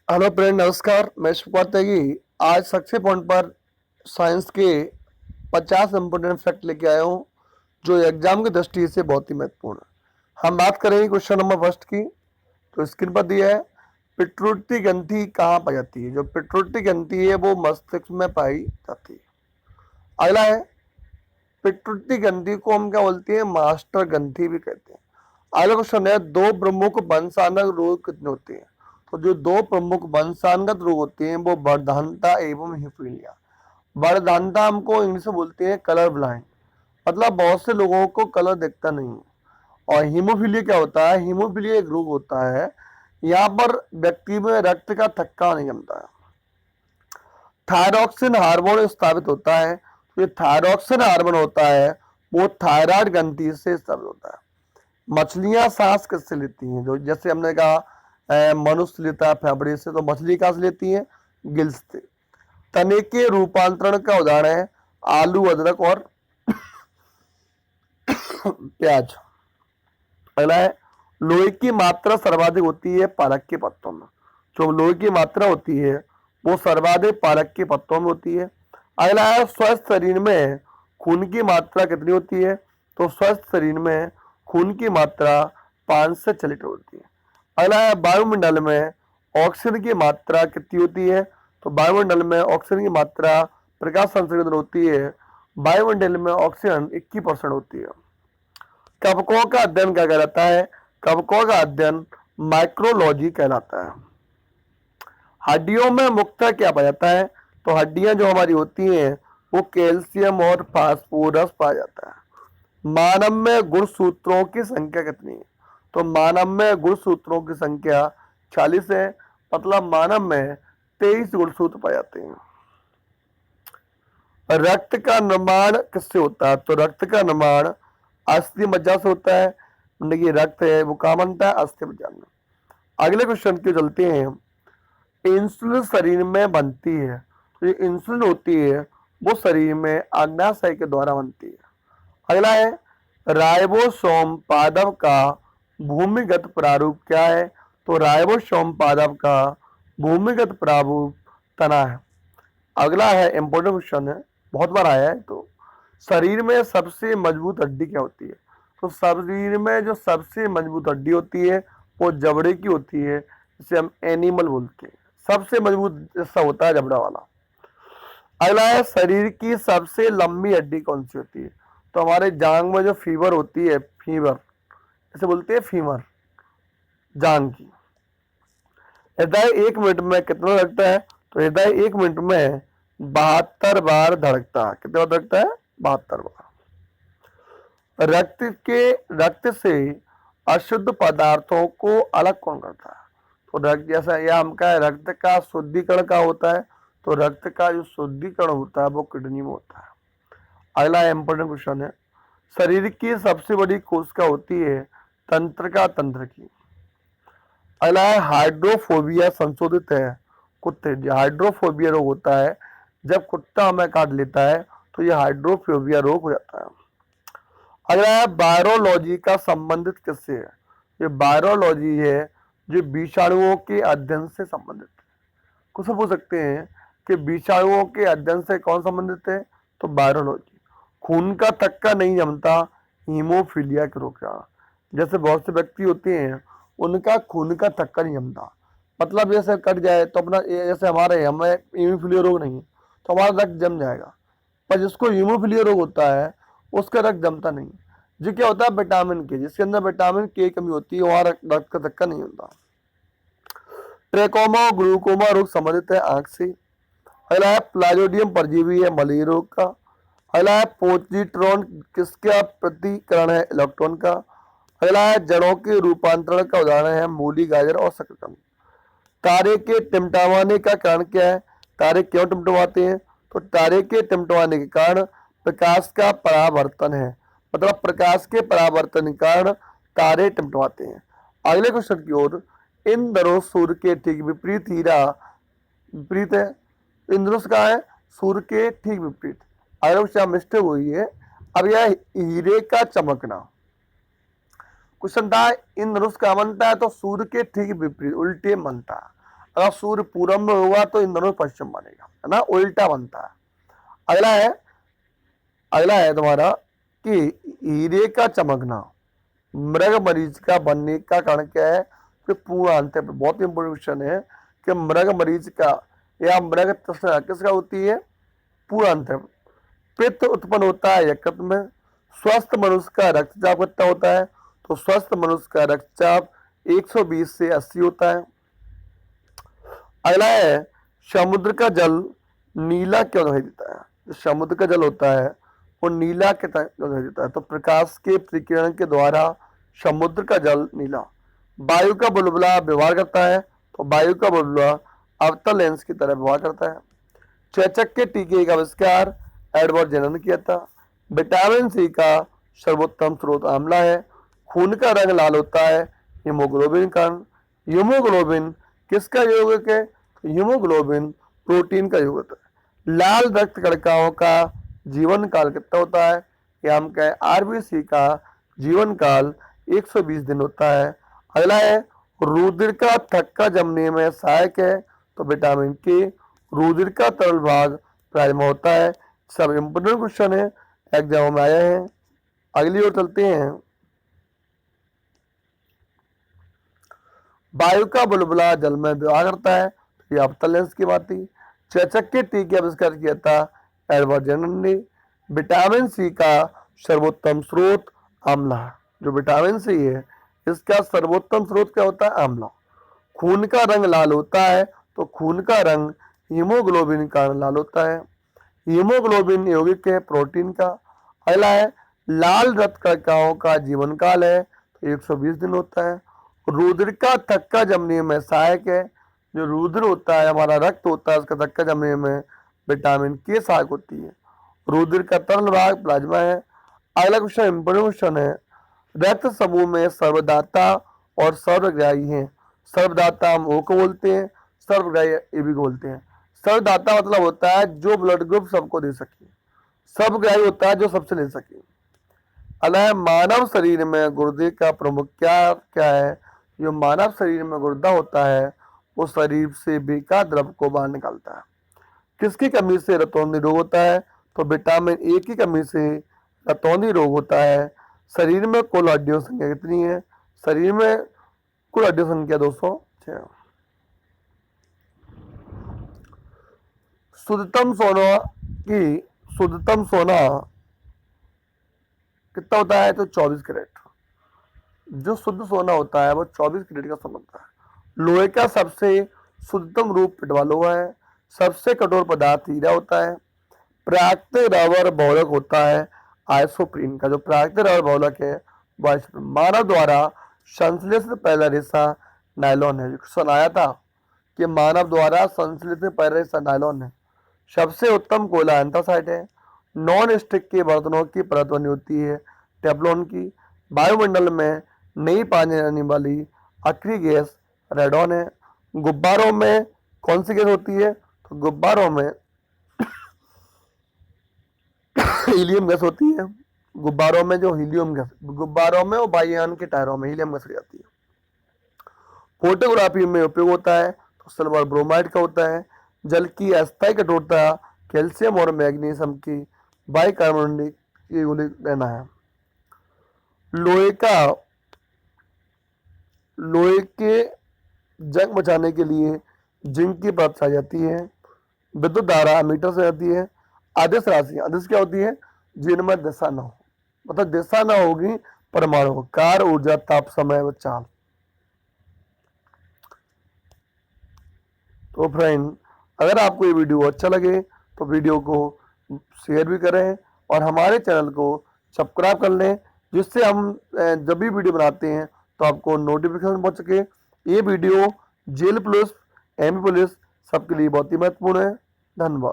Hello friend, नमस्कार। मैं शुक्र त्यागी आज सक्सेस पॉइंट पर साइंस के 50 इंपोर्टेंट फैक्ट लेके आया हूँ जो एग्जाम की दृष्टि से बहुत ही महत्वपूर्ण है। हम बात करेंगे क्वेश्चन नंबर फर्स्ट की। तो स्क्रीन पर दिया है, पिट्यूटरी ग्रंथि कहाँ पाई जाती है। जो पिट्यूटरी ग्रंथि है वो मस्तिष्क में पाई जाती है। अगला है, पिट्यूटरी ग्रंथि को हम क्या बोलते हैं, मास्टर ग्रंथि भी कहते हैं। अगला क्वेश्चन है, दो प्रमुख वंशानुगत रोग कितने होते हैं। तो जो दो प्रमुख वंशानुगत रोग होते हैं वो वर्धनता एवं हीमोफीलिया। वर्धनता हमको इंग्लिश में बोलते हैं कलर ब्लाइंड, मतलब बहुत से लोगों को कलर दिखता नहीं है। और हीमोफीलिया क्या होता है, हीमोफीलिया एक रोग होता है, यहाँ पर व्यक्ति में रक्त का थक्का नहीं जमता है। थायरॉक्सिन हार्मोन स्थापित होता है। तो ये थायरॉक्सिन हार्मोन होता है वो थायराइड ग्रंथि से स्थापित होता है। मछलियां सांस किससे लेती हैं, जो जैसे हमने कहा मनुष्य लेता है फेफड़े से, तो मछली कहाँ से लेती है, गिल्स से। तने के रूपांतरण का उदाहरण है आलू, अदरक और प्याज। अगला है, लोहे की मात्रा सर्वाधिक होती है पालक के पत्तों में। जो लोहे की मात्रा होती है वो सर्वाधिक पालक के पत्तों में होती है। अगला है, स्वस्थ शरीर में खून की मात्रा कितनी होती है। तो स्वस्थ शरीर में खून की मात्रा 5 से 6 लीटर होती है। अगला है, वायुमंडल में ऑक्सीजन की मात्रा कितनी होती है। तो वायुमंडल में ऑक्सीजन की मात्रा प्रकाश संश्लेषण होती है, वायुमंडल में ऑक्सीजन 21% होती है। कवकों का अध्ययन क्या कहलाता है। कवकों का अध्ययन माइक्रोलॉजी कहलाता है। हड्डियों में मुख्यतः क्या पाया जाता है। तो हड्डियां जो हमारी होती हैं वो कैल्शियम और फास्फोरस पाया जाता है। मानव में गुणसूत्रों की संख्या कितनी है। तो मानव में गुणसूत्रों की संख्या 40 है, मतलब मानव में 23 गुणसूत्र पाए जाते हैं। रक्त का निर्माण किससे होता है। तो रक्त का निर्माण अस्थि मज्जा से होता है। देखिए रक्त है वो कहाँ बनता है, अस्थि मज्जा में। अगले क्वेश्चन की चलते हैं, इंसुलिन शरीर में बनती है। तो ये इंसुलिन होती है वो शरीर में अग्नाशय के द्वारा बनती है। अगला है, राइबोसोम पादप का भूमिगत प्रारूप क्या है। तो राइबोसोम पादप का भूमिगत प्रारूप तना है। अगला है, इंपॉर्टेंट क्वेश्चन है, बहुत बार आया है। तो शरीर में सबसे मजबूत हड्डी क्या होती है। तो शरीर में जो सबसे मजबूत हड्डी होती है वो जबड़े की होती है, जिसे हम एनिमल बोलते हैं। सबसे मजबूत हिस्सा होता है जबड़ा वाला। अगला है, शरीर की सबसे लंबी हड्डी कौन सी होती है। तो हमारे जांग में जो फीवर होती है, फीवर इसे बोलते हैं फीमर, जांग की। हृदय 1 मिनट में कितना धड़कता है। तो हृदय 1 मिनट में 72 बार धड़कता है। कितने बार धड़कता है, 72 बार। रक्त से अशुद्ध पदार्थों को अलग कौन करता है। तो रक्त, जैसा यह हम का रक्त का शुद्धिकरण का होता है, तो रक्त का जो शुद्धिकरण होता है वो किडनी में होता है। अगला इंपॉर्टेंट क्वेश्चन है, शरीर की सबसे बड़ी कोशिका होती है तंत्रिका तंत्र की। अगला है, हाइड्रोफोबिया संशोधित है कुत्ते। जो हाइड्रोफोबिया रोग होता है, जब कुत्ता हमें काट लेता है तो यह हाइड्रोफोबिया रोग हो जाता है। अगला है, वायरोलॉजी का संबंधित किससे है। ये वायरोलॉजी है जो विषाणुओं के अध्ययन से संबंधित है। कुछ पूछ सकते हैं कि विषाणुओं के अध्ययन से कौन संबंधित है। तो वायरोलॉजी। खून का थक्का नहीं जमता, हीमोफीलिया के रोग का। जैसे बहुत से व्यक्ति होते हैं उनका खून का थक्का नहीं जमता, मतलब जैसे कट जाए तो अपना जैसे हमारे हमें हीमोफीलिया रोग नहीं है तो हमारा रक्त जम जाएगा, पर जिसको हीमोफीलिया रोग होता है उसका रक्त जमता नहीं। जो क्या होता है, विटामिन के, जिसके अंदर विटामिन के कमी होती है वहां रक्त का धक्का नहीं होता। ट्रेकोमा और ग्लूकोमा रोग संबंधित है आंख से। अगला है, प्लाज्योडियम परजीवी है मलेरिया रोग का। अगला है, पोजिट्रॉन किसका प्रतिकरण है, इलेक्ट्रॉन का। अगला है, जड़ों के रूपांतरण का उदाहरण है मूली, गाजर और शकरकंद। तारे के टिमटावाने का कारण क्या है। तारे क्यों टिमटमाते हैं। तो तारे के टिमटमाने के कारण प्रकाश का परावर्तन है, मतलब प्रकाश के परावर्तन के कारण तारे टिमटमाते हैं। अगले क्वेश्चन की ओर, इंद्र सूर्य के ठीक विपरीत हीरा विपरीत है। इंद्रुस कहाँ है, सूर्य के ठीक विपरीत। अगले क्वेश्चन मिस्टेक हुई है। अब यह हीरे का चमकना, क्वेश्चन था इंद्रुस का बनता है तो सूर्य के ठीक विपरीत उल्टे बनता है। अगर सूर्य पूरब में होगा तो इन दोनों पश्चिम बनेगा, है ना, उल्टा बनता है। अगला है तुम्हारा कि हीरे का चमकना मृग मरीज का बनने का कारण क्या है? तो पूर्णांत, बहुत इंपोर्टेंट क्वेश्चन है कि मृग मरीज का या मृग तृष्णा किसका होती है? पूर्णांत। पित्त उत्पन्न होता है यकृत में। स्वस्थ मनुष्य का रक्तचाप कितना होता है? तो स्वस्थ मनुष्य का रक्तचाप 120 से 80 होता है। अगला है समुद्र का जल नीला क्यों दिखाई देता है? जो समुद्र का जल होता है वो नीला क्यों दिखाई देता है? तो प्रकाश के प्रतिकिरण के द्वारा समुद्र का जल नीला। वायु का बुलबुला व्यवहार करता है, तो वायु का बुलबुला अवतल लेंस की तरह व्यवहार करता है। चेचक के टीके का आविष्कार एडवर्ड जेनर ने किया था। विटामिन सी का सर्वोत्तम स्रोत आंवला है। खून का रंग लाल होता है हीमोग्लोबिन कारण। हीमोग्लोबिन किसका यौगिक है? हीमोग्लोबिन प्रोटीन का यौगिक है। लाल रक्त कणिकाओं का जीवन काल कितना होता है? या हम कहें आरबीसी का जीवन काल 120 दिन होता है। अगला है रुधिर का थक्का जमने में सहायक है, तो विटामिन के। रुधिर का तरल भाग प्लाज्मा होता है। सब इंपोर्टेंट क्वेश्चन है, एग्जाम में आया है। अगली ओर चलते हैं। वायु का बुलबुला जल में व्यवहार करता है, तो ये अवतल लेंस की बात थी। चेचक के टीके आविष्कार किया था एडवर्ड जेनर ने। विटामिन सी का सर्वोत्तम स्रोत आंवला। जो विटामिन सी है इसका सर्वोत्तम स्रोत क्या होता है? आंवला। खून का रंग लाल होता है, तो खून का रंग हीमोग्लोबिन का लाल होता है। हीमोग्लोबिन यौगिक है प्रोटीन का। अगला है लाल रक्त कणिकाओं का जीवन काल है, तो 120 दिन होता है। रुधिर का थक्का जमने में सहायक है। जो रुधिर होता है, हमारा रक्त होता है, उसका थक्का जमने में विटामिन के सहायक होती है। रुधिर का तरल भाग प्लाज्मा है। अगला क्वेश्चन इंपोर्टेंट क्वेश्चन है। रक्त समूह में सर्वदाता और सर्वग्राही हैं। सर्वदाता हम ओ को बोलते हैं, सर्वग्राही ए बी को बोलते हैं। सर्वदाता मतलब होता है जो ब्लड ग्रुप सबको दे सके। सर्वग्राही होता है जो सबसे ले सके। अगला मानव शरीर में गुर्दे का प्रमुख क्या क्या है? जो मानव शरीर में गुर्दा होता है वो शरीर से बेकार द्रव को बाहर निकालता है। किसकी कमी से रतौंधी रोग होता है? तो विटामिन ए की कमी से रतौंधी रोग होता है। शरीर में कुल हड्डियों की संख्या कितनी है? शरीर में कुल हड्डियों की संख्या 206। शुद्धतम सोना कितना होता है? तो 24 कैरेट। जो शुद्ध सोना होता है वो 24 कैरेट का सोना होता है। लोहे का सबसे शुद्धतम रूप पिटवा लोहा है। सबसे कठोर पदार्थ हीरा होता है। प्राकृतिक रबर बहुलक होता है आइसोप्रीन का। जो प्राकृतिक रबर बहुलक है वो आइसोप्रीन। मानव द्वारा संश्लेषित पहला रेशा नायलॉन है। क्वेश्चन आया था कि मानव द्वारा संश्लेषित पहला रेशा नायलॉन है। सबसे उत्तम कोयला एंथ्रासाइट है। नॉन स्टिक के बर्तनों की परत बनी होती है टेफ्लॉन की। वायुमंडल में नहीं पाने जाने वाली आखिरी गैस रेडॉन है। गुब्बारों में कौन सी गैस होती है? तो गुब्बारों में हीलियम गैस होती है। गुब्बारों में जो हीलियम गैस, गुब्बारों में और वायुयान के टायरों में हीलियम गैस जाती है। फोटोग्राफी में उपयोग होता है, तो सिल्वर ब्रोमाइड का होता है। जल की अस्थायी कठोरता कैल्शियम और मैग्नीशियम की बाइकार्बोनेट की गोली लेना है। लोहे के जंग बचाने के लिए जिंक की परत पाई जाती है। विद्युत धारा मीटर से जाती है। आदेश राशि, आदेश क्या होती है? जिनमें दिशा न हो, मतलब दिशा न होगी परमाणु। कार, ऊर्जा, ताप, समय व चाल। तो फ्रेंड, अगर आपको ये वीडियो अच्छा लगे तो वीडियो को शेयर भी करें और हमारे चैनल को सब्सक्राइब कर लें, जिससे हम जब भी वीडियो बनाते हैं तो आपको नोटिफिकेशन पहुंच सके। ये video jail police, MP police सबके लिए बहुत ही महत्वपूर्ण है। धन्यवाद।